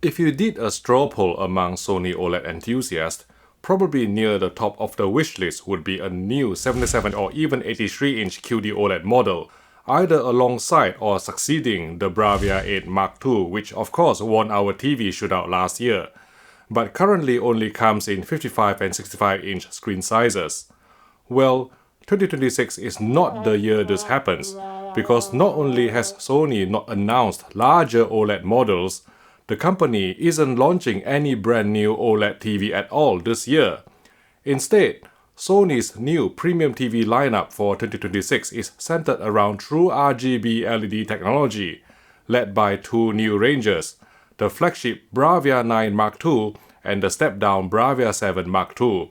If you did a straw poll among Sony OLED enthusiasts, probably near the top of the wish list would be a new 77 or even 83-inch QD-OLED model, either alongside or succeeding the BRAVIA 8 Mark II, which of course won our TV shootout last year, but currently only comes in 55 and 65-inch screen sizes. Well, 2026 is not the year this happens, because not only has Sony not announced larger OLED models, the company isn't launching any brand new OLED TV at all this year. Instead, Sony's new premium TV lineup for 2026 is centered around True RGB LED technology, led by two new ranges, the flagship BRAVIA 9 Mark II and the step-down BRAVIA 7 Mark II.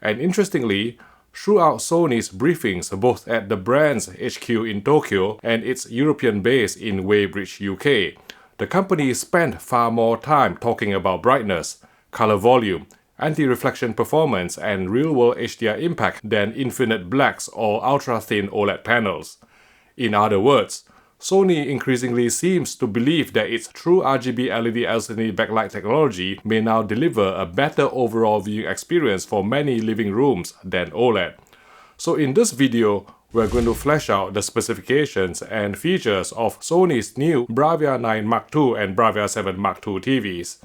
And interestingly, throughout Sony's briefings both at the brand's HQ in Tokyo and its European base in Weybridge, UK, the company spent far more time talking about brightness, color volume, anti-reflection performance, and real-world HDR impact than infinite blacks or ultra-thin OLED panels. In other words, Sony increasingly seems to believe that its True RGB LED LCD backlight technology may now deliver a better overall viewing experience for many living rooms than OLED. So in this video, we're going to flesh out the specifications and features of Sony's new BRAVIA 9 Mark II and BRAVIA 7 Mark II TVs,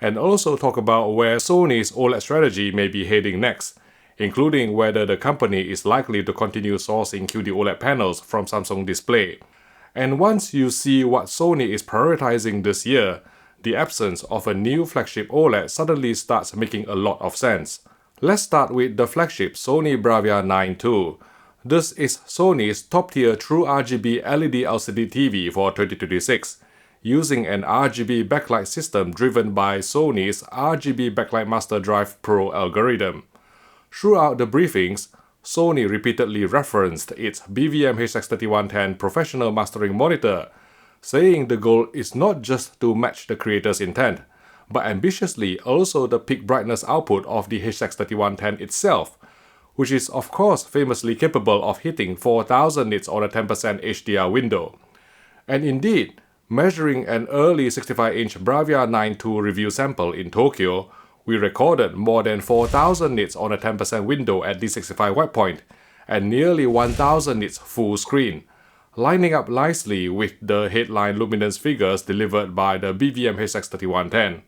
and also talk about where Sony's OLED strategy may be heading next, including whether the company is likely to continue sourcing QD-OLED panels from Samsung Display. And once you see what Sony is prioritizing this year, the absence of a new flagship OLED suddenly starts making a lot of sense. Let's start with the flagship Sony BRAVIA 9 II. This is Sony's top-tier True RGB LED LCD TV for 2026, using an RGB backlight system driven by Sony's RGB Backlight Master Drive Pro algorithm. Throughout the briefings, Sony repeatedly referenced its BVM HX3110 professional mastering monitor, saying the goal is not just to match the creator's intent, but ambitiously also the peak brightness output of the HX3110 itself, which is of course famously capable of hitting 4000 nits on a 10% HDR window. And indeed, measuring an early 65-inch BRAVIA 9 II review sample in Tokyo, we recorded more than 4000 nits on a 10% window at the 65 white point, and nearly 1000 nits full screen, lining up nicely with the headline luminance figures delivered by the BVM HX3110.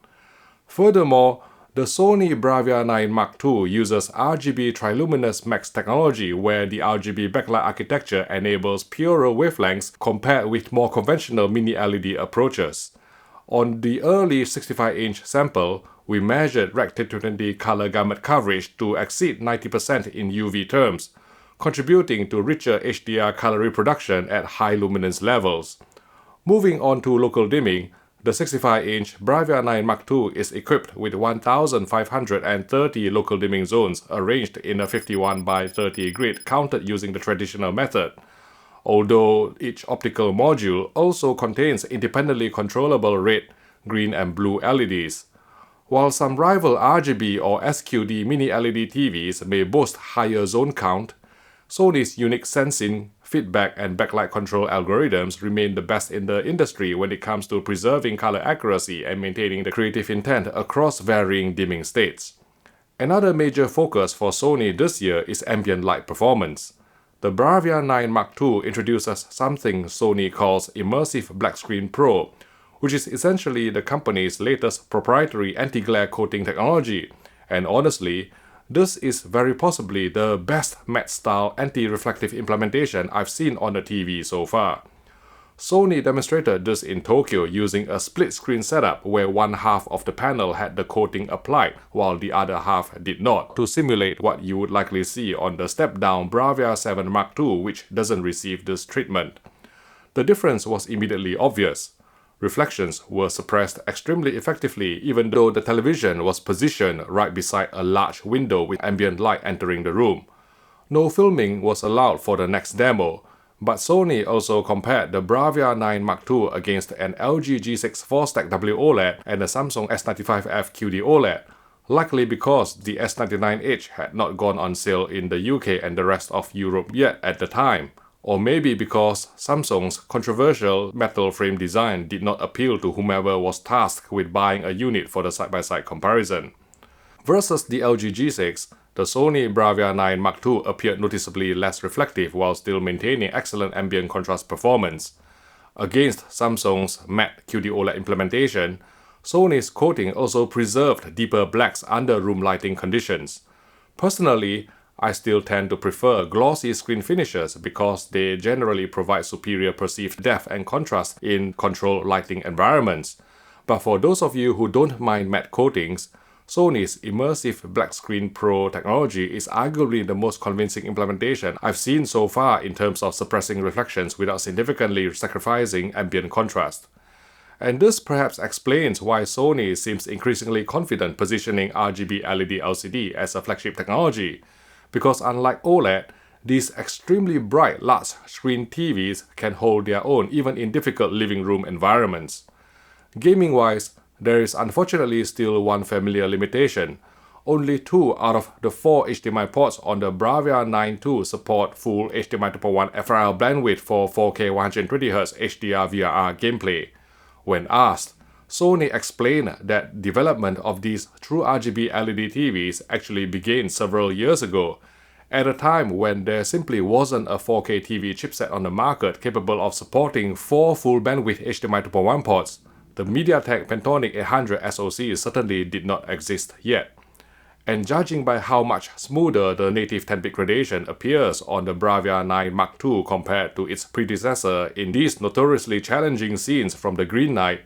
Furthermore, the Sony BRAVIA 9 Mark II uses RGB Triluminous Max technology, where the RGB backlight architecture enables purer wavelengths compared with more conventional mini-LED approaches. On the early 65-inch sample, we measured Rec. 2020 color gamut coverage to exceed 90% in UV terms, contributing to richer HDR color reproduction at high luminance levels. Moving on to local dimming, the 65-inch BRAVIA 9 Mark II is equipped with 1,530 local dimming zones arranged in a 51 by 30 grid counted using the traditional method, although each optical module also contains independently controllable red, green, and blue LEDs. While some rival RGB or SQD mini-LED TVs may boast higher zone count, Sony's unique sensing, feedback, and backlight control algorithms remain the best in the industry when it comes to preserving color accuracy and maintaining the creative intent across varying dimming states. Another major focus for Sony this year is ambient light performance. The BRAVIA 9 Mark II introduces something Sony calls Immersive Black Screen Pro, which is essentially the company's latest proprietary anti-glare coating technology, and honestly, this is very possibly the best matte-style anti-reflective implementation I've seen on a TV so far. Sony demonstrated this in Tokyo using a split-screen setup where one half of the panel had the coating applied while the other half did not, to simulate what you would likely see on the step-down BRAVIA 7 Mark II, which doesn't receive this treatment. The difference was immediately obvious. Reflections were suppressed extremely effectively even though the television was positioned right beside a large window with ambient light entering the room. No filming was allowed for the next demo, but Sony also compared the BRAVIA 9 Mark II against an LG G6 4-stack WOLED and a Samsung A95F QD-OLED, likely because the S99H had not gone on sale in the UK and the rest of Europe yet at the time, Or maybe because Samsung's controversial metal frame design did not appeal to whomever was tasked with buying a unit for the side-by-side comparison. Versus the LG G6, the Sony BRAVIA 9 Mark II appeared noticeably less reflective while still maintaining excellent ambient contrast performance. Against Samsung's matte QD-OLED implementation, Sony's coating also preserved deeper blacks under room lighting conditions. Personally, I still tend to prefer glossy screen finishes because they generally provide superior perceived depth and contrast in controlled lighting environments. But for those of you who don't mind matte coatings, Sony's Immersive Black Screen Pro technology is arguably the most convincing implementation I've seen so far in terms of suppressing reflections without significantly sacrificing ambient contrast. And this perhaps explains why Sony seems increasingly confident positioning RGB LED LCD as a flagship technology, because unlike OLED, these extremely bright large-screen TVs can hold their own even in difficult living room environments. Gaming-wise, there is unfortunately still one familiar limitation. Only 2 out of the 4 HDMI ports on the BRAVIA 9 II support full HDMI 2.1 FRL bandwidth for 4K 120Hz HDR VRR gameplay. When asked, Sony explained that development of these True RGB LED TVs actually began several years ago, at a time when there simply wasn't a 4K TV chipset on the market capable of supporting 4 full bandwidth HDMI 2.1 ports. The MediaTek Pentonic 800 SoC certainly did not exist yet. And judging by how much smoother the native 10-bit gradation appears on the BRAVIA 9 Mark II compared to its predecessor in these notoriously challenging scenes from the Green Knight,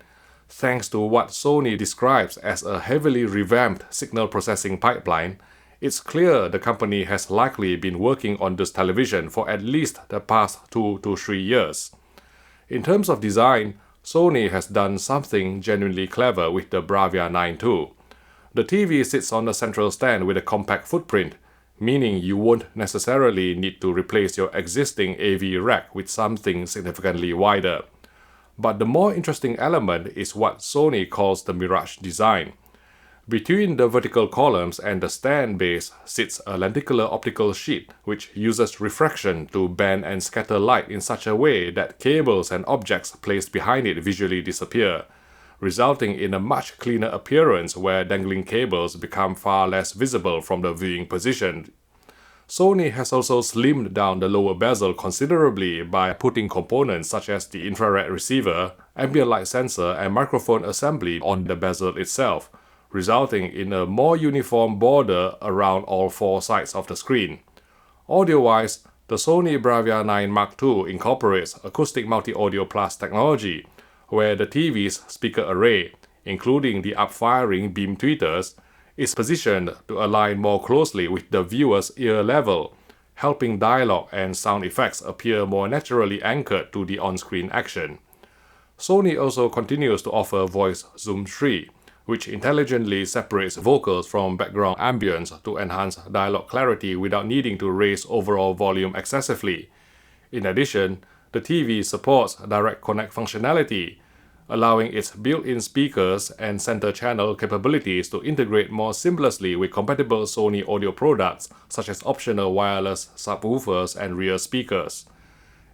thanks to what Sony describes as a heavily revamped signal processing pipeline, it's clear the company has likely been working on this television for at least the past 2 to 3 years. In terms of design, Sony has done something genuinely clever with the BRAVIA 9 II. The TV sits on a central stand with a compact footprint, meaning you won't necessarily need to replace your existing AV rack with something significantly wider. But the more interesting element is what Sony calls the Mirage design. Between the vertical columns and the stand base sits a lenticular optical sheet which uses refraction to bend and scatter light in such a way that cables and objects placed behind it visually disappear, resulting in a much cleaner appearance where dangling cables become far less visible from the viewing position. Sony has also slimmed down the lower bezel considerably by putting components such as the infrared receiver, ambient light sensor, and microphone assembly on the bezel itself, resulting in a more uniform border around all 4 sides of the screen. Audio-wise, the Sony BRAVIA 9 Mark II incorporates Acoustic Multi-Audio Plus technology, where the TV's speaker array, including the up-firing beam tweeters, is positioned to align more closely with the viewer's ear level, helping dialogue and sound effects appear more naturally anchored to the on-screen action. Sony also continues to offer Voice Zoom 3, which intelligently separates vocals from background ambience to enhance dialogue clarity without needing to raise overall volume excessively. In addition, the TV supports Direct Connect functionality, allowing its built-in speakers and center channel capabilities to integrate more seamlessly with compatible Sony audio products such as optional wireless subwoofers and rear speakers.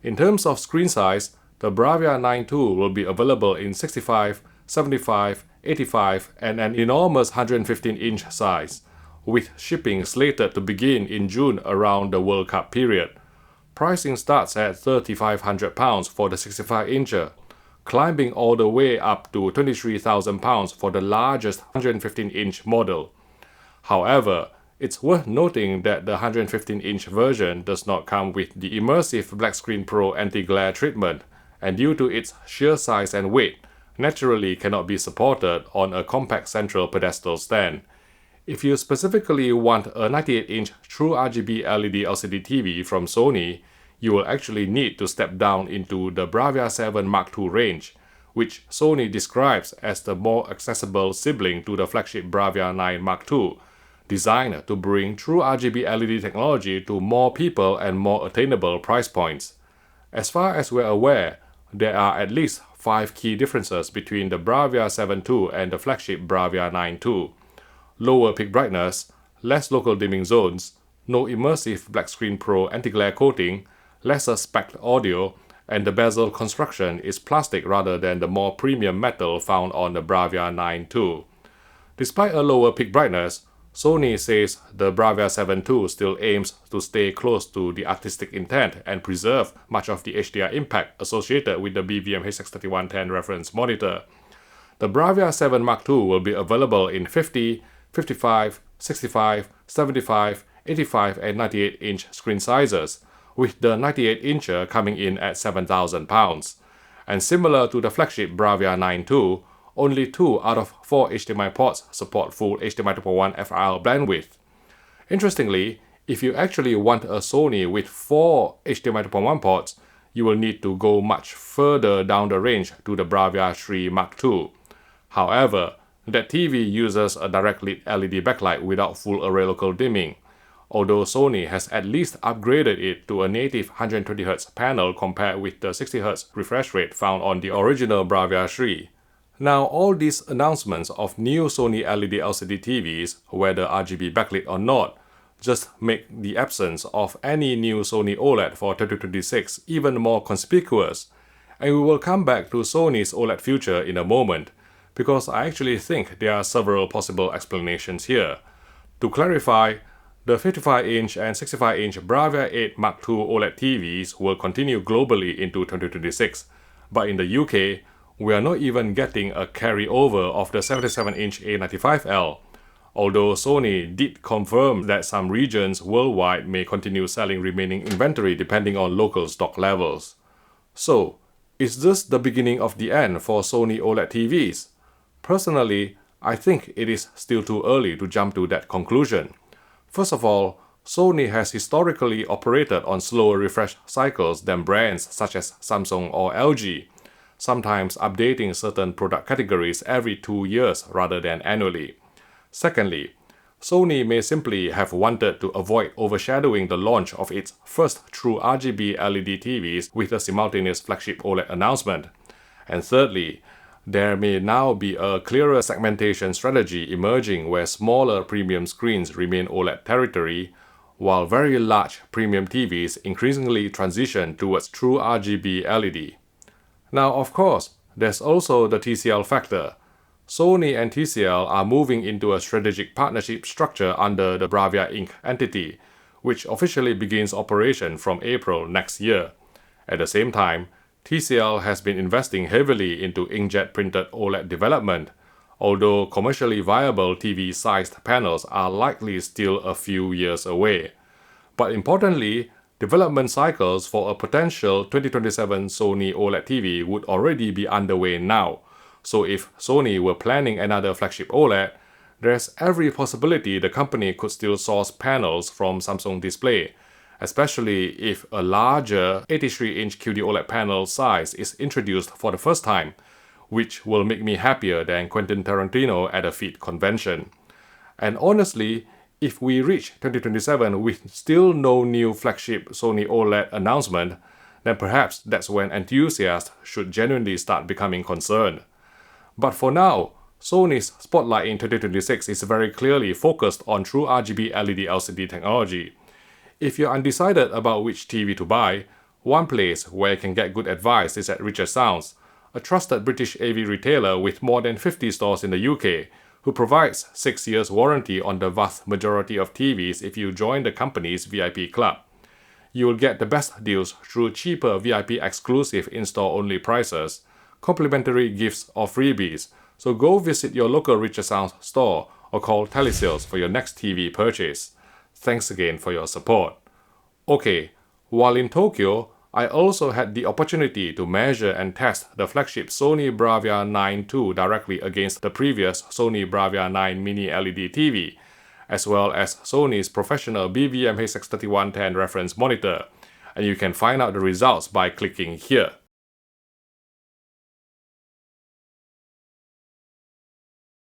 In terms of screen size, the BRAVIA 9 II will be available in 65, 75, 85, and an enormous 115-inch size, with shipping slated to begin in June around the World Cup period. Pricing starts at £3,500 for the 65-incher, climbing all the way up to £23,000 for the largest 115-inch model. However, it's worth noting that the 115-inch version does not come with the Immersive Black Screen Pro anti-glare treatment, and due to its sheer size and weight, naturally cannot be supported on a compact central pedestal stand. If you specifically want a 98-inch True RGB LED LCD TV from Sony, you will actually need to step down into the BRAVIA 7 Mark II range, which Sony describes as the more accessible sibling to the flagship BRAVIA 9 Mark II, designed to bring True RGB LED technology to more people and more attainable price points. As far as we're aware, there are at least 5 key differences between the BRAVIA 7 II and the flagship BRAVIA 9 II. Lower peak brightness, less local dimming zones, no Immersive Black Screen Pro anti-glare coating, lesser spec'd audio, and the bezel construction is plastic rather than the more premium metal found on the BRAVIA 9 II. Despite a lower peak brightness, Sony says the BRAVIA 7 II still aims to stay close to the artistic intent and preserve much of the HDR impact associated with the BVM-H63110 reference monitor. The BRAVIA 7 Mark II will be available in 50, 55, 65, 75, 85 and 98-inch screen sizes, with the 98-incher coming in at £7,000. And similar to the flagship BRAVIA 9 II, only 2 out of 4 HDMI ports support full HDMI 2.1 FR bandwidth. Interestingly, if you actually want a Sony with 4 HDMI 2.1 ports, you will need to go much further down the range to the BRAVIA 3 Mark II. However, that TV uses a direct lit LED backlight without full array local dimming, although Sony has at least upgraded it to a native 120Hz panel compared with the 60Hz refresh rate found on the original BRAVIA 3. Now, all these announcements of new Sony LED LCD TVs, whether RGB backlit or not, just make the absence of any new Sony OLED for 2026 even more conspicuous. And we will come back to Sony's OLED future in a moment, because I actually think there are several possible explanations here. To clarify, the 55-inch and 65-inch BRAVIA 8 Mark II OLED TVs will continue globally into 2026, but in the UK, we are not even getting a carryover of the 77-inch A95L, although Sony did confirm that some regions worldwide may continue selling remaining inventory depending on local stock levels. So, is this the beginning of the end for Sony OLED TVs? Personally, I think it is still too early to jump to that conclusion. First of all, Sony has historically operated on slower refresh cycles than brands such as Samsung or LG, sometimes updating certain product categories every 2 years rather than annually. Secondly, Sony may simply have wanted to avoid overshadowing the launch of its first True RGB LED TVs with a simultaneous flagship OLED announcement. And thirdly, there may now be a clearer segmentation strategy emerging where smaller premium screens remain OLED territory, while very large premium TVs increasingly transition towards True RGB LED. Now, of course, there's also the TCL factor. Sony and TCL are moving into a strategic partnership structure under the BRAVIA Inc. entity, which officially begins operation from April next year. At the same time, TCL has been investing heavily into inkjet printed OLED development, although commercially viable TV-sized panels are likely still a few years away. But importantly, development cycles for a potential 2027 Sony OLED TV would already be underway now, so if Sony were planning another flagship OLED, there's every possibility the company could still source panels from Samsung Display, especially if a larger 83-inch QD-OLED panel size is introduced for the first time, which will make me happier than Quentin Tarantino at a feed convention. And honestly, if we reach 2027 with still no new flagship Sony OLED announcement, then perhaps that's when enthusiasts should genuinely start becoming concerned. But for now, Sony's spotlight in 2026 is very clearly focused on True RGB LED LCD technology. If you're undecided about which TV to buy, one place where you can get good advice is at Richer Sounds, a trusted British AV retailer with more than 50 stores in the UK, who provides 6 years warranty on the vast majority of TVs if you join the company's VIP club. You will get the best deals through cheaper VIP exclusive in-store only prices, complimentary gifts or freebies, so go visit your local Richer Sounds store or call telesales for your next TV purchase. Thanks again for your support. Okay, while in Tokyo, I also had the opportunity to measure and test the flagship Sony BRAVIA 9 II directly against the previous Sony BRAVIA 9 Mini LED TV, as well as Sony's professional BVM-H63110 reference monitor, and you can find out the results by clicking here.